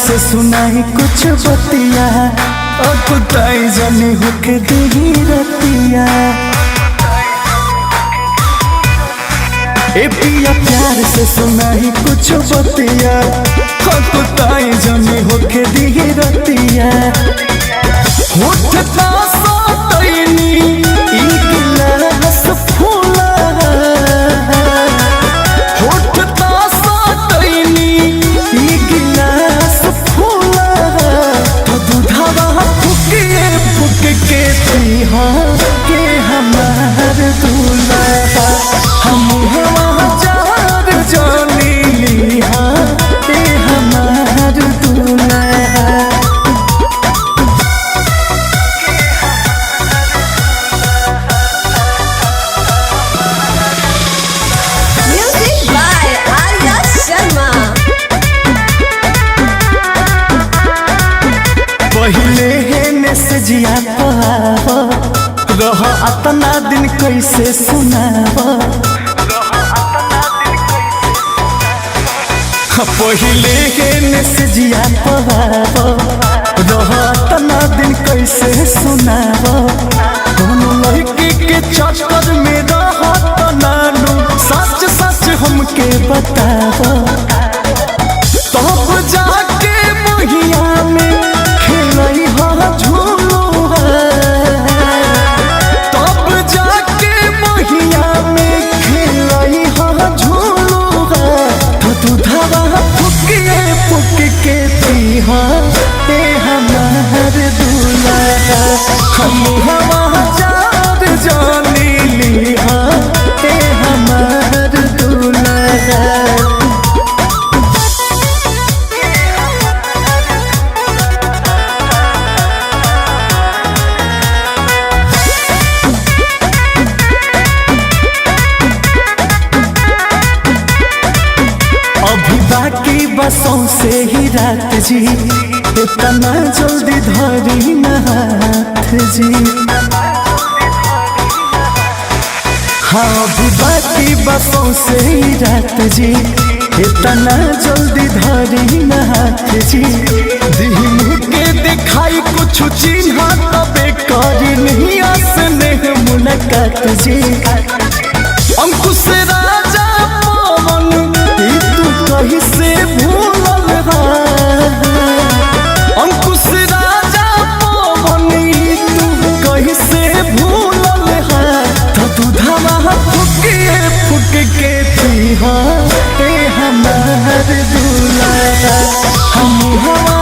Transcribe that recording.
से सुनाई कुछ बतिया और कुताई जानी होके दी रतिया। ए पिया प्यार से सुनाई कुछ बतिया और कुताई जानी होके दी रतिया। उठता सोतैनी ई गिलास फूला, उठता सोतैनी ई गिलास फूला। तो दूधवा फुक के पिहा के हमार दूल्हा। हम हवा जार जानी लिहा के हमार दूल्हा। पहिले है सजिया रह अतना दिन कैसे सुनाब। पहिले है सजिया रह अतना दिन कैसे सुनाब। दोनों लड़की के चक्कर में रह नानू सच सच हमके बताब। तब जाके मोहिया में खेलई हा झूलुआ। तब जाके मोहिया में खेलई हा झूलुआ। तो दूधवा फुक के पिहा ए हमार दूल्हा। हम हवा जार जानी लिहा ए हमार दूल्हा। अभी बाकी बसों से ही रात जी, इतना जल्दी धरी न हाथ जी। हाँ अभी बाकी बसों से ही रात जी, इतना जल्दी धरी न हाथ जी। दिल के दिखाई कुछ चिन्ह तबे करी नहीं आसने मुलाकात जी। अंकुश राजा पवन कहीं से भूलल हा। अंकुश राजा पवन तू कहीं से भूलल हा। तो दूधवा फुक के पिहा ए हमार दूल्हा। हम हवा